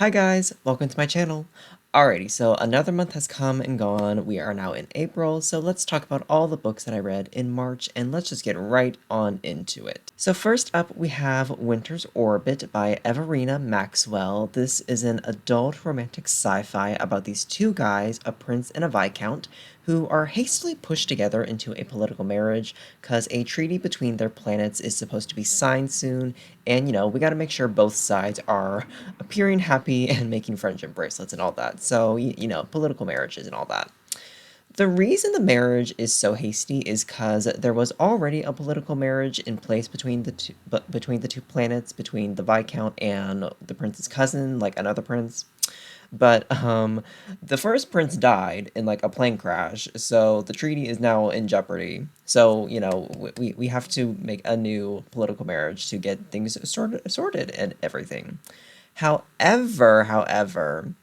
Hi guys, welcome to my channel. Alrighty, so another month has come and gone. We are now in April, so let's talk about all the books that I read in March, and let's just get right on into it. So first up, we have Winter's Orbit by Everina Maxwell. This is an adult romantic sci-fi about these two guys, a prince and a viscount, who are hastily pushed together into a political marriage because a treaty between their planets is supposed to be signed soon, and we gotta make sure both sides are appearing happy and making friendship bracelets and all that. So, political marriages and all that. The reason the marriage is so hasty is because there was already a political marriage in place between the two planets, between the Viscount and the prince's cousin, like another prince. But the first prince died in like a plane crash, so the treaty is now in jeopardy. So we have to make a new political marriage to get things sorted and everything. However,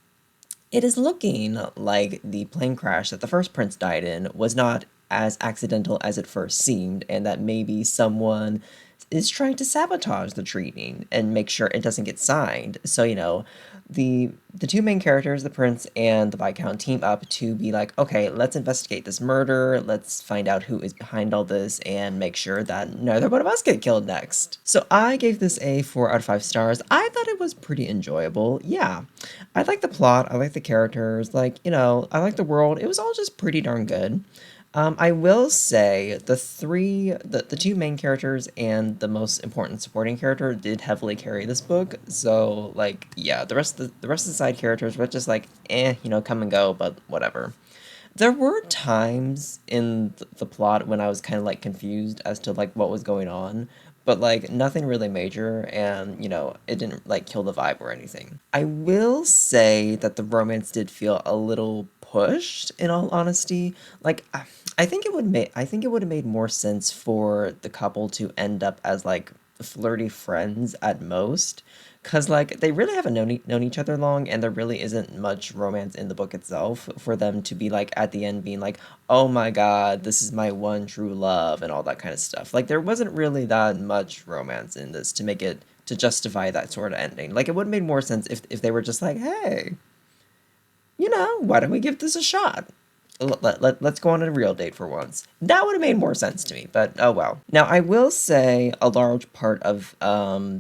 it is looking like the plane crash that the first prince died in was not as accidental as it first seemed, and that maybe someone is trying to sabotage the treaty and make sure it doesn't get signed. So, the two main characters, the prince and the viscount, team up to be like, okay, let's investigate this murder, let's find out who is behind all this, and make sure that neither one of us get killed next. So I gave this a 4 out of 5 stars. I thought it was pretty enjoyable. Yeah, I like the plot, I like the characters, I like the world. It was all just pretty darn good. I will say the two main characters and the most important supporting character did heavily carry this book. So yeah, the rest of the side characters were just like come and go, but whatever. There were times in the plot when I was kind of like confused as to like what was going on, but like nothing really major, and it didn't like kill the vibe or anything. I will say that the romance did feel a little pushed, in all honesty. Like I think it would have made more sense for the couple to end up as like flirty friends at most, because like they really haven't known each other long, and there really isn't much romance in the book itself for them to be like at the end being like, oh my god, this is my one true love and all that kind of stuff. Like there wasn't really that much romance in this to make it to justify that sort of ending. Like it would have made more sense if they were just like, hey, why don't we give this a shot? Let's go on a real date for once. That would have made more sense to me, but oh well. Now, I will say a large part of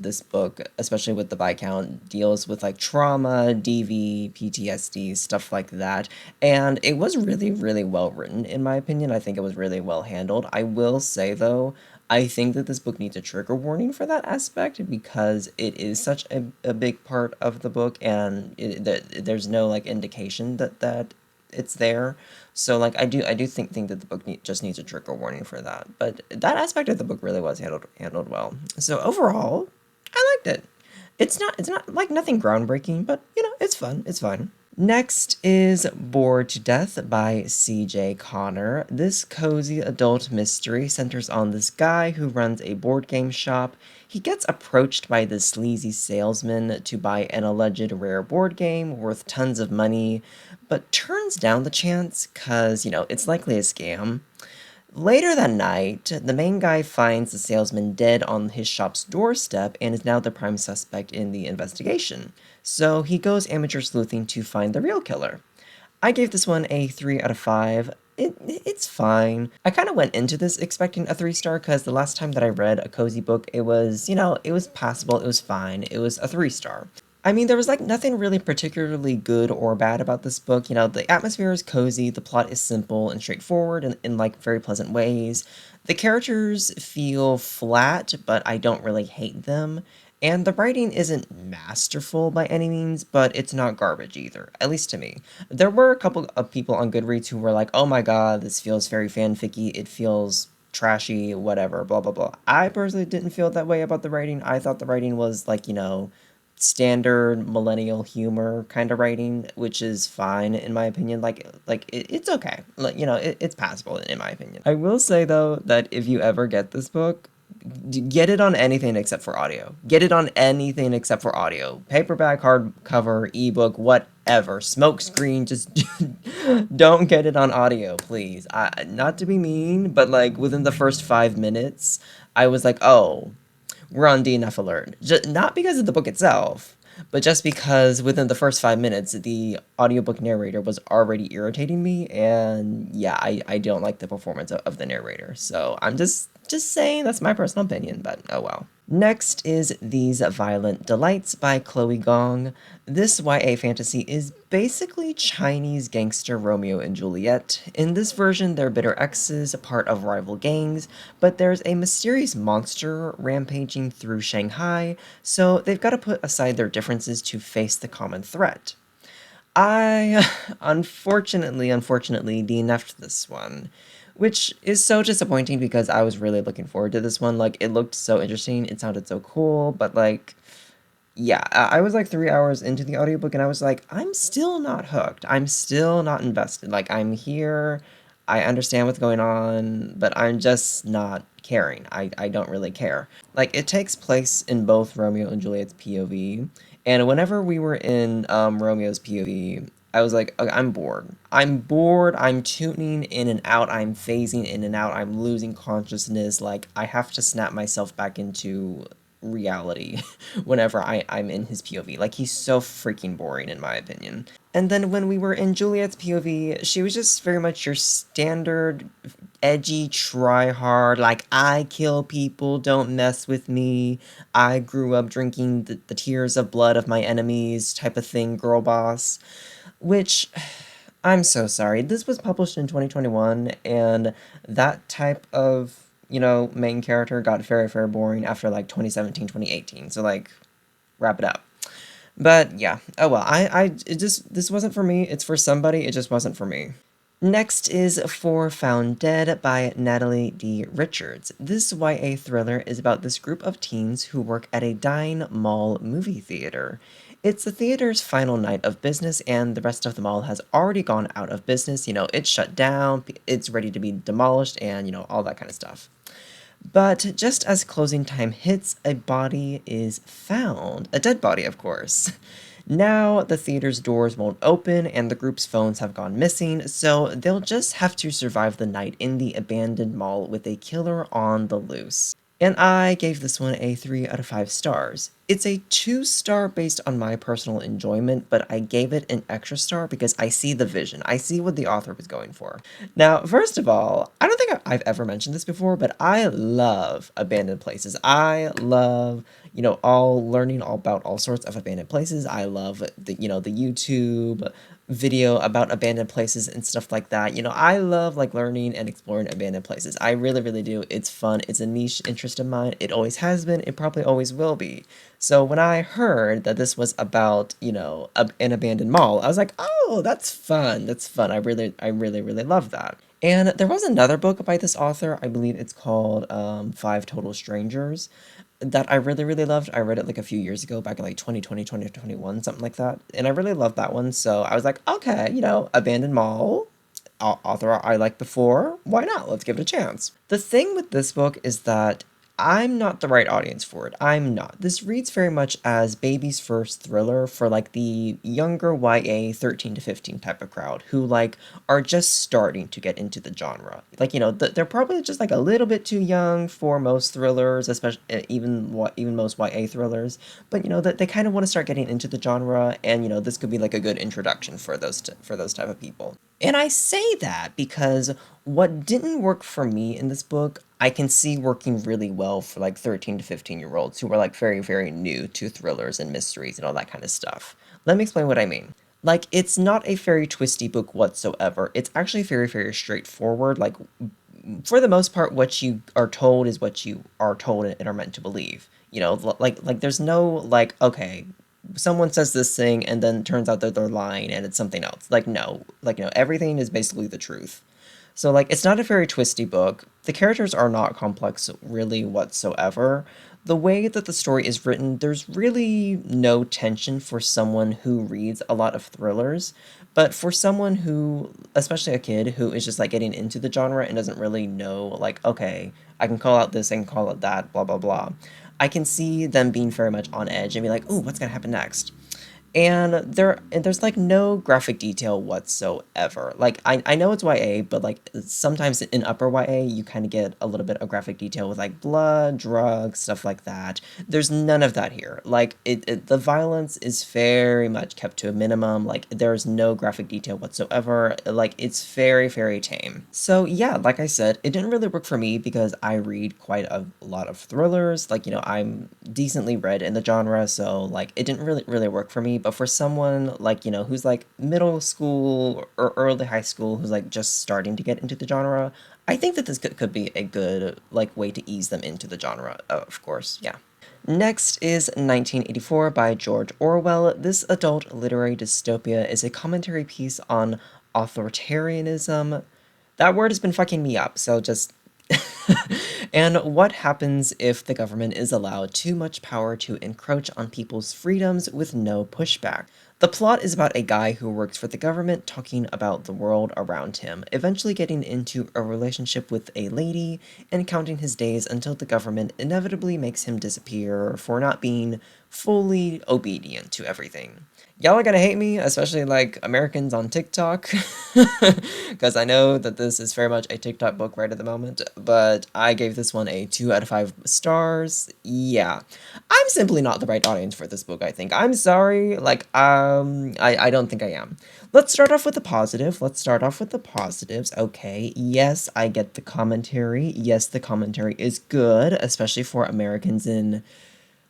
this book, especially with the Viscount, deals with like trauma, DV, PTSD, stuff like that. And it was really, really well written, in my opinion. I think it was really well handled. I will say, though, I think that this book needs a trigger warning for that aspect because it is such a big part of the book, and there's no like indication that it's there. So like I do think that the book just needs a trigger warning for that. But that aspect of the book really was handled well. So overall, I liked it. It's not like nothing groundbreaking, but it's fun. It's fine. Next is Bored to Death by C.J. Connor. This cozy adult mystery centers on this guy who runs a board game shop. He gets approached by this sleazy salesman to buy an alleged rare board game worth tons of money, but turns down the chance because, it's likely a scam. Later that night, the main guy finds the salesman dead on his shop's doorstep and is now the prime suspect in the investigation. So he goes amateur sleuthing to find the real killer. I gave this one a 3 out of 5. It's fine. I kind of went into this expecting a 3-star because the last time that I read a cozy book, it was, it was passable, it was fine, it was a 3-star. I mean, there was like nothing really particularly good or bad about this book. The atmosphere is cozy, the plot is simple and straightforward in like very pleasant ways. The characters feel flat, but I don't really hate them. And the writing isn't masterful by any means, but it's not garbage either, at least to me. There were a couple of people on Goodreads who were like, oh my god, this feels very fanficky, it feels trashy, whatever, blah blah blah. I personally didn't feel that way about the writing. I thought the writing was like, standard millennial humor kind of writing, which is fine in my opinion. It's okay. It's passable in my opinion. I will say though that if you ever get this book, get it on anything except for audio. Get it on anything except for audio. Paperback, hardcover, ebook, whatever. Smoke screen, just don't get it on audio, please. Not to be mean, but like within the first 5 minutes, I was like, oh, we're on DNF alert. Not because of the book itself, but just because within the first 5 minutes, the audiobook narrator was already irritating me, and yeah, I don't like the performance of the narrator. So I'm just saying that's my personal opinion, but oh well. Next is These Violent Delights by Chloe Gong. This YA fantasy is basically Chinese gangster Romeo and Juliet. In this version, they're bitter exes, part of rival gangs, but there's a mysterious monster rampaging through Shanghai, so they've got to put aside their differences to face the common threat. I unfortunately DNF'd this one, which is so disappointing because I was really looking forward to this one. Like, it looked so interesting, it sounded so cool, but like, yeah, I was like 3 hours into the audiobook and I was like, I'm still not hooked. I'm still not invested. Like, I'm here, I understand what's going on, but I'm just not caring. I don't really care. Like, it takes place in both Romeo and Juliet's POV, and whenever we were in Romeo's POV, I was like, okay, I'm bored. I'm bored. I'm tuning in and out. I'm phasing in and out. I'm losing consciousness. Like, I have to snap myself back into reality whenever I'm in his POV. Like, he's so freaking boring, in my opinion. And then when we were in Juliet's POV, she was just very much your standard edgy try hard, like, I kill people, don't mess with me, I grew up drinking the tears of blood of my enemies type of thing, girl boss. Which, I'm so sorry. This was published in 2021, and that type of, main character got very, very boring after like 2017, 2018. So, like, wrap it up. But yeah, oh well. This wasn't for me. It's for somebody. It just wasn't for me. Next is Four Found Dead by Natalie D. Richards. This YA thriller is about this group of teens who work at a dying mall movie theater. It's the theater's final night of business, and the rest of the mall has already gone out of business. It's shut down, it's ready to be demolished, and, all that kind of stuff. But just as closing time hits, a body is found. A dead body, of course. Now, the theater's doors won't open and the group's phones have gone missing, so they'll just have to survive the night in the abandoned mall with a killer on the loose. And I gave this one a 3 out of 5 stars. It's a 2-star based on my personal enjoyment, but I gave it an extra star because I see the vision. I see what the author was going for. Now, first of all, I don't think I've ever mentioned this before, but I love abandoned places. I love, all learning all about all sorts of abandoned places. I love the YouTube video about abandoned places and stuff like that. I love like learning and exploring abandoned places. I really, really do. It's fun. It's a niche interest of mine. It always has been. It probably always will be. So when I heard that this was about, an abandoned mall, I was like, oh, that's fun. That's fun. I really, really love that. And there was another book by this author. I believe it's called Five Total Strangers that I really, really loved. I read it like a few years ago, back in like 2020, 2021, something like that. And I really loved that one. So I was like, okay, Abandoned Mall, author I liked before. Why not? Let's give it a chance. The thing with this book is that I'm not the right audience for it. I'm not. This reads very much as baby's first thriller for like the younger YA 13 to 15 type of crowd who like are just starting to get into the genre. Like, they're probably just like a little bit too young for most thrillers, especially even most YA thrillers. But that they kind of want to start getting into the genre, and this could be like a good introduction for those type of people. And I say that because what didn't work for me in this book, I can see working really well for like 13 to 15-year-olds who are like very, very new to thrillers and mysteries and all that kind of stuff. Let me explain what I mean. Like, it's not a very twisty book whatsoever. It's actually very, very straightforward. Like, for the most part, what you are told is what you are told and are meant to believe. Like there's no like, okay, someone says this thing and then turns out that they're lying and it's something else. Like, no, everything is basically the truth. So, like, it's not a very twisty book. The characters are not complex really whatsoever. The way that the story is written, there's really no tension for someone who reads a lot of thrillers. But for someone who, especially a kid, who is just like getting into the genre and doesn't really know, like, okay, I can call out this, I can call out that, blah, blah, blah. I can see them being very much on edge and be like, ooh, what's gonna happen next? And there's like no graphic detail whatsoever. Like I know it's YA, but like sometimes in upper YA you kind of get a little bit of graphic detail with like blood, drugs, stuff like that. There's none of that here. Like the violence is very much kept to a minimum. Like there's no graphic detail whatsoever. Like it's very tame. So yeah, like I said, it didn't really work for me because I read quite a lot of thrillers. Like, I'm decently read in the genre, so like it didn't really work for me. But for someone like, who's like middle school or early high school, who's like just starting to get into the genre, I think that this could be a good like way to ease them into the genre, of course, yeah. Next is 1984 by George Orwell. This adult literary dystopia is a commentary piece on authoritarianism. That word has been fucking me up, so just. And what happens if the government is allowed too much power to encroach on people's freedoms with no pushback? The plot is about a guy who works for the government talking about the world around him, eventually getting into a relationship with a lady and counting his days until the government inevitably makes him disappear for not being fully obedient to everything. Y'all are gonna hate me, especially like Americans on TikTok, because I know that this is very much a TikTok book right at the moment, but I gave this one a 2 out of 5 stars. Yeah. I'm simply not the right audience for this book, I think. I'm sorry, like, I don't think I am. Let's start off with the positive. Let's start off with the positives. Okay, yes, I get the commentary. Yes, the commentary is good, especially for Americans in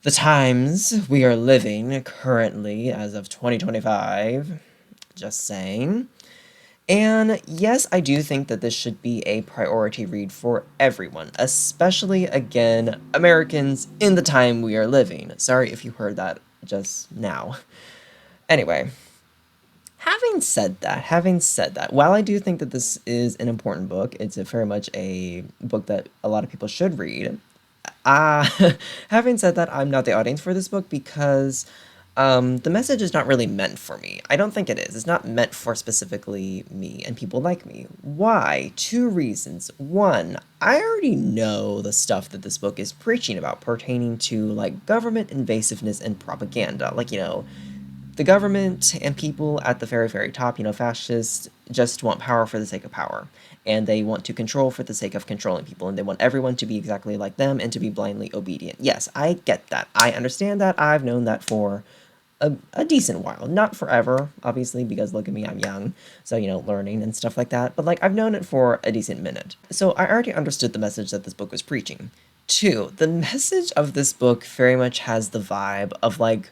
the times we are living currently as of 2025. Just saying. And yes, I do think that this should be a priority read for everyone, especially, again, Americans in the time we are living. Sorry if you heard that just now. Anyway, having said that, while I do think that this is an important book, it's very much a book that a lot of people should read. Uh, having said that, I'm not the audience for this book because the message is not really meant for me. I don't think it is. It's not meant for specifically me and people like me. Why? Two reasons. One, I already know the stuff that this book is preaching about pertaining to like government invasiveness and propaganda. Like, the government and people at the very top, fascists just want power for the sake of power. And they want to control for the sake of controlling people. And they want everyone to be exactly like them and to be blindly obedient. Yes, I get that. I understand that. I've known that for a decent while. Not forever, obviously, because look at me, I'm young. So, learning and stuff like that. But, like, I've known it for a decent minute. So I already understood the message that this book was preaching. Two, the message of this book very much has the vibe of, like,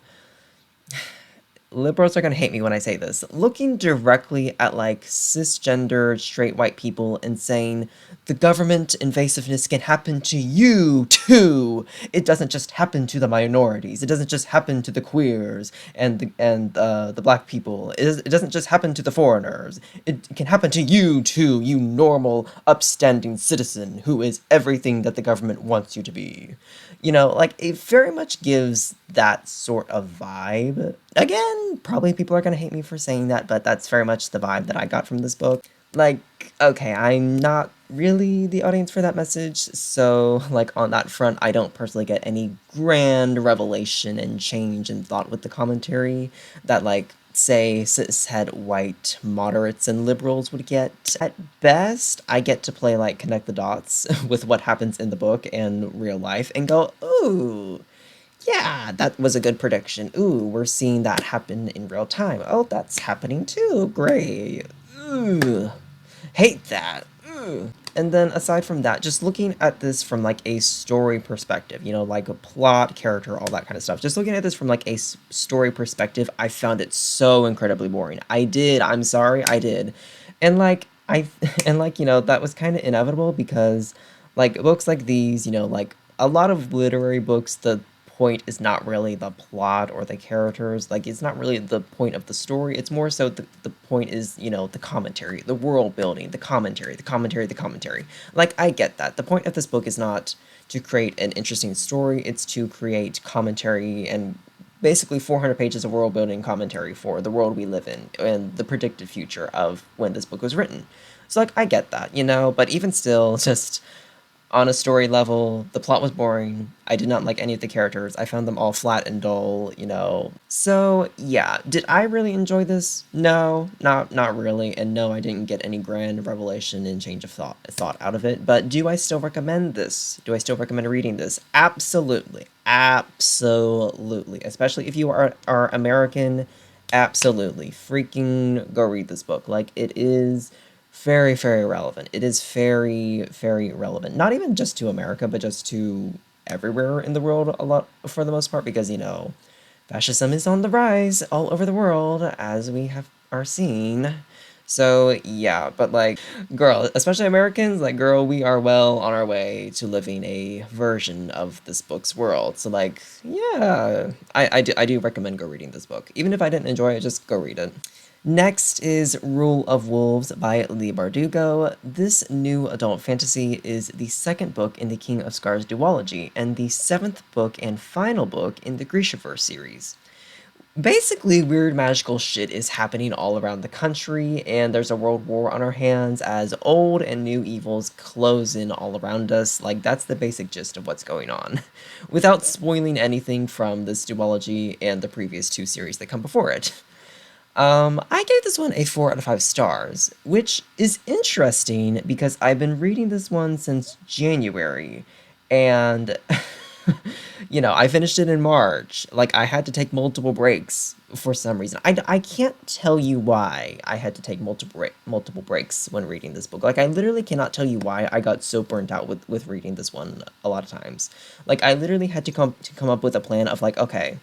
liberals are going to hate me when I say this, looking directly at like cisgendered straight white people and saying the government invasiveness can happen to you too. It doesn't just happen to the minorities. It doesn't just happen to the queers and the black people. It doesn't just happen to the foreigners. It can happen to you too, you normal, upstanding citizen who is everything that the government wants you to be. Like it very much gives that sort of vibe. Again, probably people are going to hate me for saying that, but that's very much the vibe that I got from this book. Like, okay, I'm not really the audience for that message, so, like, on that front, I don't personally get any grand revelation and change in thought with the commentary that, like, say, cishet white moderates and liberals would get. At best, I get to play, like, connect the dots with what happens in the book and real life and go, ooh, yeah, that was a good prediction. Ooh, we're seeing that happen in real time. Oh, that's happening too. Great. Ooh, hate that. Ooh. And then aside from that, just looking at this from like a story perspective, like a plot, character, all that kind of stuff. Just looking at this from like a story perspective, I found it so incredibly boring. I did. I'm sorry, I did. And like and like, that was kind of inevitable because like books like these, like a lot of literary books, the point is not really the plot or the characters. Like, it's not really the point of the story. It's more so the point is, the commentary, the world building, the commentary. Like, I get that. The point of this book is not to create an interesting story, it's to create commentary and basically 400 pages of world building commentary for the world we live in and the predicted future of when this book was written. So, like, I get that, but even still, just On a story level, the plot was boring. I did not like any of the characters. I found them all flat and dull. So, yeah, did I really enjoy this? No, not really. And no, I didn't get any grand revelation and change of thought out of it. But do I still recommend this? Do I still recommend reading this? Absolutely. Absolutely. Especially if you are American, absolutely. Freaking go read this book. Like it is very, very relevant. It is very, very relevant. Not even just to America, but just to everywhere in the world a lot for the most part, because fascism is on the rise all over the world, as we are seeing. So yeah, but like, girl, especially Americans, like, girl, we are well on our way to living a version of this book's world. So like, yeah, I do recommend go reading this book. Even if I didn't enjoy it, just go read it. Next is Rule of Wolves by Lee Bardugo. This new adult fantasy is the second book in the King of Scars duology, and the seventh book and final book in the Grishaverse series. Basically, weird magical shit is happening all around the country, and there's a world war on our hands as old and new evils close in all around us. Like, that's the basic gist of what's going on. Without spoiling anything from this duology and the previous two series that come before it. I gave this one a 4 out of 5 stars, which is interesting because I've been reading this one since January, and I finished it in March. Like, I had to take multiple breaks for some reason. I can't tell you why I had to take multiple breaks when reading this book. Like, I literally cannot tell you why I got so burnt out with reading this one a lot of times. Like, I literally had to come up with a plan of, like, okay,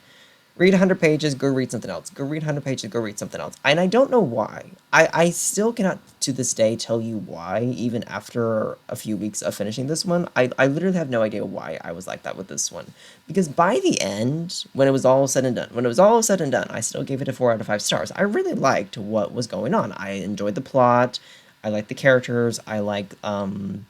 read 100 pages, go read something else. Go read 100 pages, go read something else. And I don't know why. I still cannot, to this day, tell you why, even after a few weeks of finishing this one. I literally have no idea why I was like that with this one. Because by the end, when it was all said and done, I still gave it a 4 out of 5 stars. I really liked what was going on. I enjoyed the plot. I liked the characters. I liked, the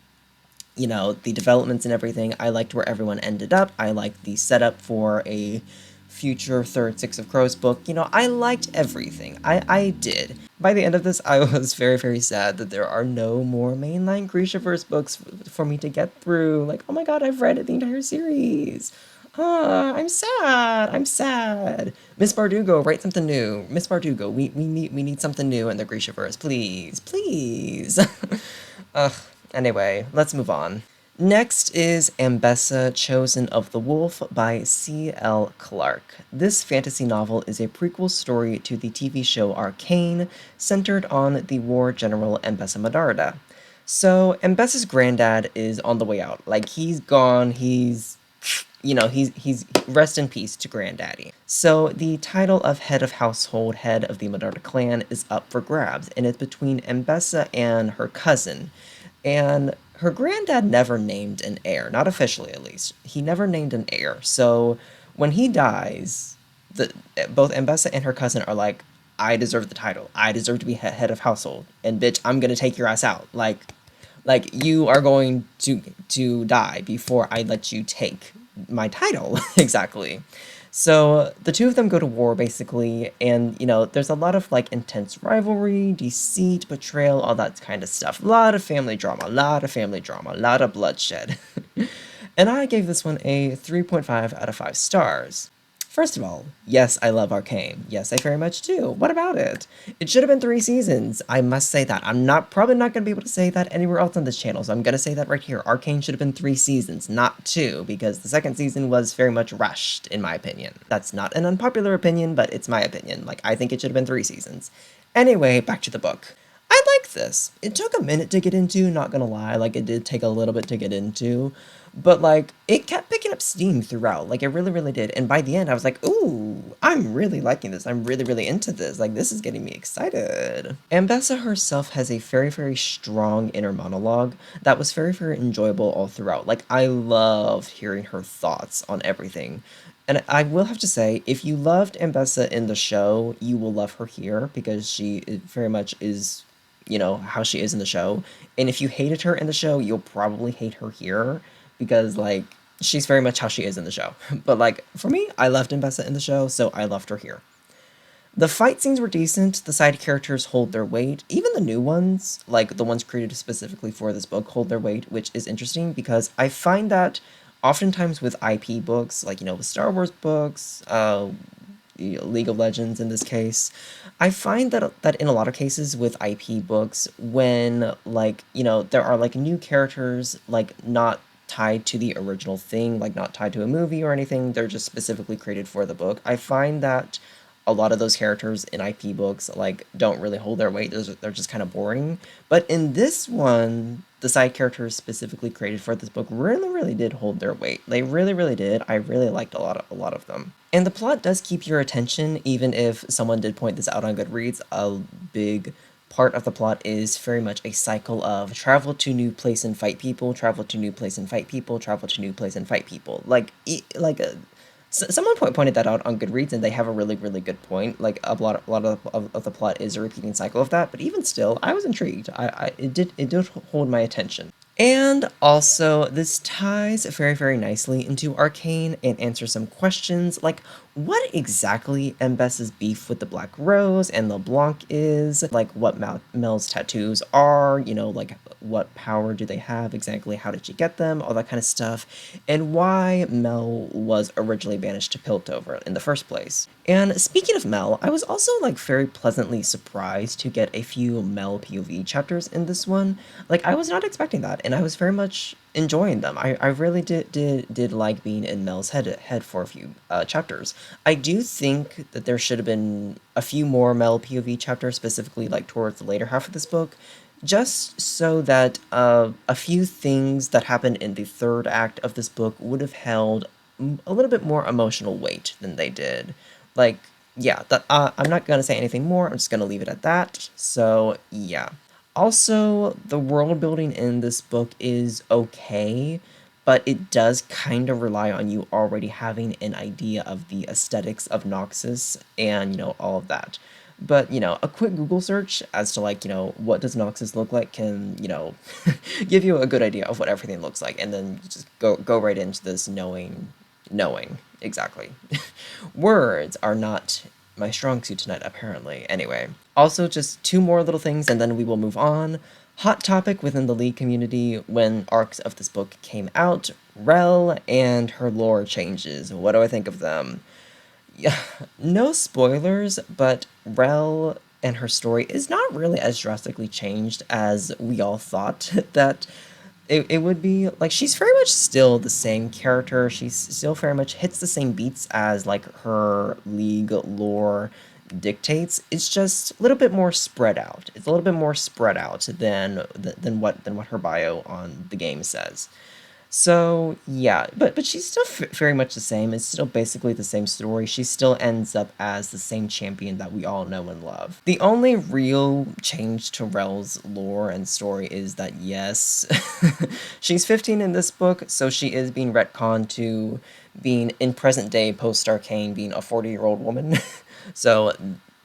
developments and everything. I liked where everyone ended up. I liked the setup for a future third Six of Crows book. I liked everything. I did. By the end of this, I was very, very sad that there are no more mainline Grishaverse books for me to get through. Like, oh my god, I've read the entire series. I'm sad. I'm sad. Miss Bardugo, write something new. Miss Bardugo, we need something new in the Grishaverse. Please, please. Ugh. Anyway, let's move on. Next is Ambessa, Chosen of the Wolf by C.L. Clarke. This fantasy novel is a prequel story to the TV show Arcane, centered on the war general Ambessa Medarda. So, Ambessa's granddad is on the way out. Like, he's gone, he's rest in peace to granddaddy. So the title of head of household, head of the Medarda clan, is up for grabs, and it's between Ambessa and her cousin. And her granddad never named an heir, not officially at least. He never named an heir. So when he dies, both Ambessa and her cousin are like, I deserve the title. I deserve to be head of household. And bitch, I'm gonna take your ass out. Like you are going to die before I let you take my title. Exactly. So the two of them go to war basically, and there's a lot of like intense rivalry, deceit, betrayal, all that kind of stuff. A lot of family drama, a lot of bloodshed. And I gave this one a 3.5 out of 5 stars. First of all, yes, I love Arcane. Yes, I very much do. What about it? It should have been 3 seasons. I must say that. I'm probably not going to be able to say that anywhere else on this channel, so I'm going to say that right here. Arcane should have been 3 seasons, not 2, because the second season was very much rushed, in my opinion. That's not an unpopular opinion, but it's my opinion. Like, I think it should have been 3 seasons. Anyway, back to the book. I like this. It took a minute to get into, not gonna lie. Like, it did take a little bit to get into. But, like, it kept picking up steam throughout. Like, it really, really did. And by the end, I was like, ooh, I'm really liking this. I'm really, really into this. Like, this is getting me excited. Ambessa herself has a very, very strong inner monologue that was very, very enjoyable all throughout. Like, I loved hearing her thoughts on everything. And I will have to say, if you loved Ambessa in the show, you will love her here because she very much is, how she is in the show. And if you hated her in the show, you'll probably hate her here because, like, she's very much how she is in the show. But, like, for me, I loved Ambessa in the show, so I loved her here. The fight scenes were decent, the side characters hold their weight, even the new ones, like the ones created specifically for this book, hold their weight, which is interesting because I find that oftentimes with IP books, like, with Star Wars books, League of Legends in this case, I find that in a lot of cases with IP books, when like there are like new characters like not tied to the original thing, like not tied to a movie or anything, they're just specifically created for the book. I find that a lot of those characters in IP books like don't really hold their weight. They're just kind of boring. But in this one, the side characters specifically created for this book really, really did hold their weight. They really, really did. I really liked a lot of them. And the plot does keep your attention, even if someone did point this out on Goodreads. A big part of the plot is very much a cycle of travel to new place and fight people, travel to new place and fight people, travel to new place and fight people. Someone pointed that out on Goodreads, and they have a really, really good point. Like a lot of the plot is a repeating cycle of that, but even still, I was intrigued. It did hold my attention. And also, this ties very, very nicely into Arcane and answers some questions like what exactly Ambessa's beef with the Black Rose and LeBlanc is, like what Mel's tattoos are, like what power do they have exactly, how did she get them, all that kind of stuff, and why Mel was originally banished to Piltover in the first place. And speaking of Mel, I was also like very pleasantly surprised to get a few Mel POV chapters in this one. Like I was not expecting that, and I was very much enjoying them. I really did like being in Mel's head for a few chapters. I do think that there should have been a few more Mel POV chapters, specifically like towards the later half of this book, just so that a few things that happened in the third act of this book would have held a little bit more emotional weight than they did. Like, yeah, I'm not gonna say anything more. I'm just gonna leave it at that. So yeah. Also, the world building in this book is okay, but it does kind of rely on you already having an idea of the aesthetics of Noxus and, all of that. But, a quick Google search as to like, what does Noxus look like can, give you a good idea of what everything looks like, and then you just go right into this knowing exactly. Words are not my strong suit tonight, apparently. Anyway, also just two more little things and then we will move on. Hot topic within the League community when arcs of this book came out, Rel and her lore changes. What do I think of them? Yeah, no spoilers, but Rel and her story is not really as drastically changed as we all thought that it would be. Like, she's very much still the same character. She's still very much hits the same beats as like her League lore dictates. It's just a little bit more spread out. It's a little bit more spread out than what her bio on the game says. So yeah, but she's still very much the same. It's still basically the same story. She still ends up as the same champion that we all know and love. The only real change to Rel's lore and story is that yes, she's 15 in this book, so she is being retconned to being in present day post Arcane being a 40-year-old woman. So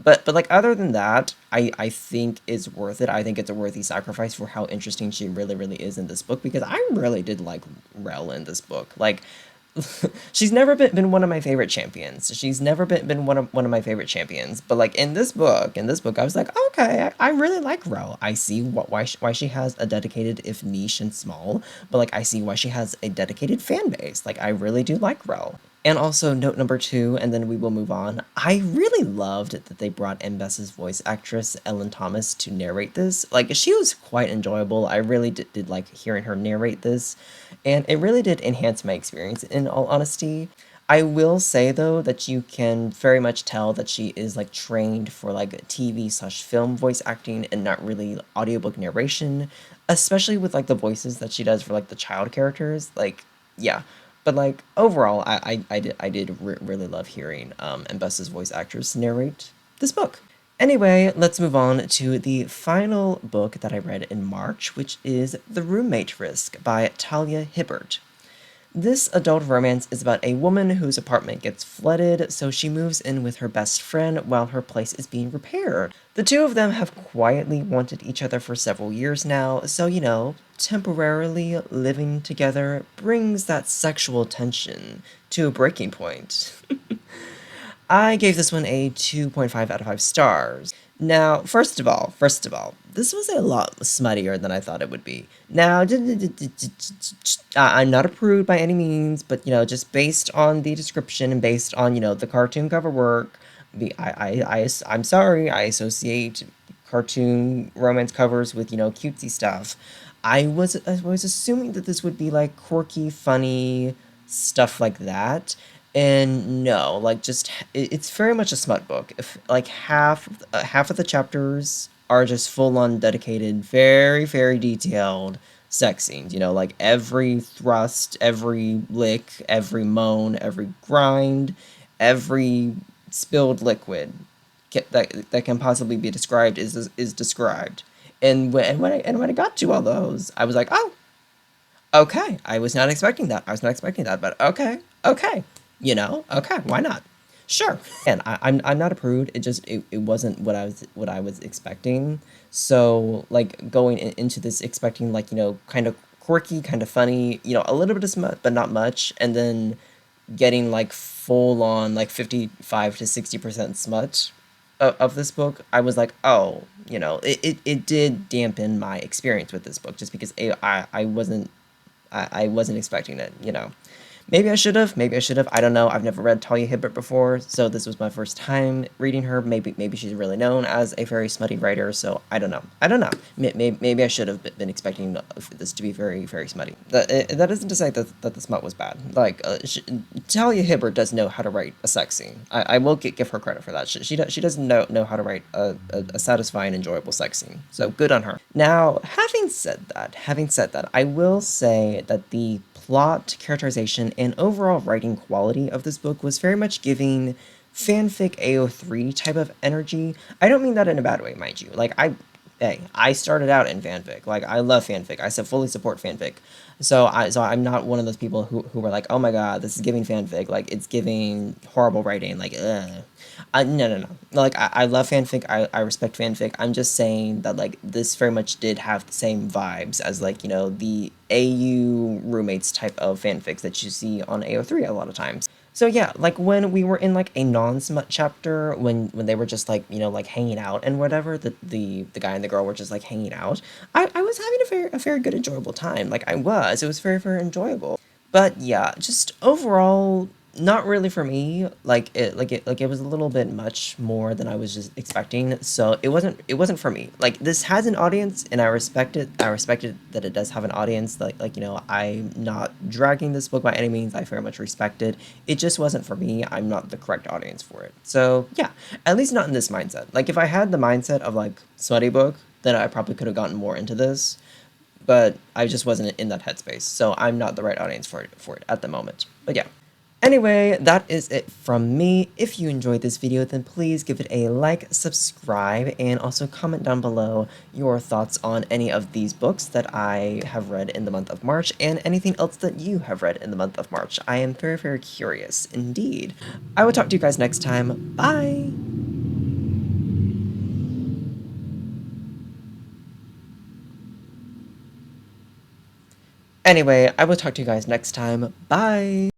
but like other than that, I think it's worth it. I think it's a worthy sacrifice for how interesting she really, really is in this book, because I really did like Rel in this book. Like she's never been one of my favorite champions. She's never been one of my favorite champions. But like in this book, I was like, okay, I really like Rel. I see why she has a dedicated, if niche and small, but like I see why she has a dedicated fan base. Like I really do like Rel. And also, note number two, and then we will move on. I really loved that they brought Ambessa's voice actress, Ellen Thomas, to narrate this. Like, she was quite enjoyable. I really did like hearing her narrate this, and it really did enhance my experience, in all honesty. I will say, though, that you can very much tell that she is, like, trained for, like, TV/film voice acting and not really audiobook narration, especially with, like, the voices that she does for, like, the child characters. Like, yeah. But like overall, I did really love hearing Ambessa's voice actress narrate this book. Anyway, let's move on to the final book that I read in March, which is The Roommate Risk by Talia Hibbert. This adult romance is about a woman whose apartment gets flooded, so she moves in with her best friend while her place is being repaired. The two of them have quietly wanted each other for several years now, so temporarily living together brings that sexual tension to a breaking point. I gave this one a 2.5 out of 5 stars. Now, first of all, this was a lot smuttier than I thought it would be. Now, I'm not a prude by any means, but just based on the description and based on the cartoon cover work, I'm sorry, I associate cartoon romance covers with cutesy stuff. I was assuming that this would be like quirky, funny stuff like that. And no, like it's very much a smut book. If like half of the chapters are just full on dedicated, very very detailed sex scenes. Like every thrust, every lick, every moan, every grind, every spilled liquid that can possibly be described is described. And when I got to all those, I was like, oh, okay. I was not expecting that. I was not expecting that, but okay, okay. Okay, why not? Sure. And I'm not a prude. It wasn't what I was expecting. So like going into this expecting like kind of quirky, kind of funny, a little bit of smut, but not much, and then getting like full on like 55 to 60% smut of this book, I was like, oh, it did dampen my experience with this book just because I wasn't expecting it. Maybe I should have. I don't know. I've never read Talia Hibbert before, so this was my first time reading her. Maybe she's really known as a very smutty writer, so I don't know. I don't know. Maybe I should have been expecting this to be very, very smutty. That isn't to say that the smut was bad. Like, Talia Hibbert does know how to write a sex scene. I will give her credit for that. She does know how to write a satisfying, enjoyable sex scene. So good on her. Now, having said that, I will say that the plot, characterization, and overall writing quality of this book was very much giving fanfic AO3 type of energy. I don't mean that in a bad way, mind you. Like I started out in fanfic. Like I love fanfic. Fully support fanfic. So I'm not one of those people who were like, oh my god, this is giving fanfic. Like it's giving horrible writing. Like ugh. No. Like I love fanfic. I respect fanfic. I'm just saying that like this very much did have the same vibes as like the AU roommates type of fanfics that you see on AO3 a lot of times. So yeah, like when we were in like a non-smut chapter, when they were just like like hanging out and whatever, the guy and the girl were just like hanging out. I was having a very good enjoyable time. Like it was very very enjoyable. But yeah, just overall, not really for me. Like it was a little bit much more than I was just expecting. So it wasn't for me. Like this has an audience, and I respect it. I respect it that it does have an audience. I'm not dragging this book by any means. I very much respect it. It just wasn't for me. I'm not the correct audience for it. So yeah, at least not in this mindset. Like if I had the mindset of like sweaty book, then I probably could have gotten more into this, but I just wasn't in that headspace, so I'm not the right audience for it at the moment. But yeah. Anyway, that is it from me. If you enjoyed this video, then please give it a like, subscribe, and also comment down below your thoughts on any of these books that I have read in the month of March, and anything else that you have read in the month of March. I am very, very curious indeed. I will talk to you guys next time. Bye! Anyway, I will talk to you guys next time. Bye!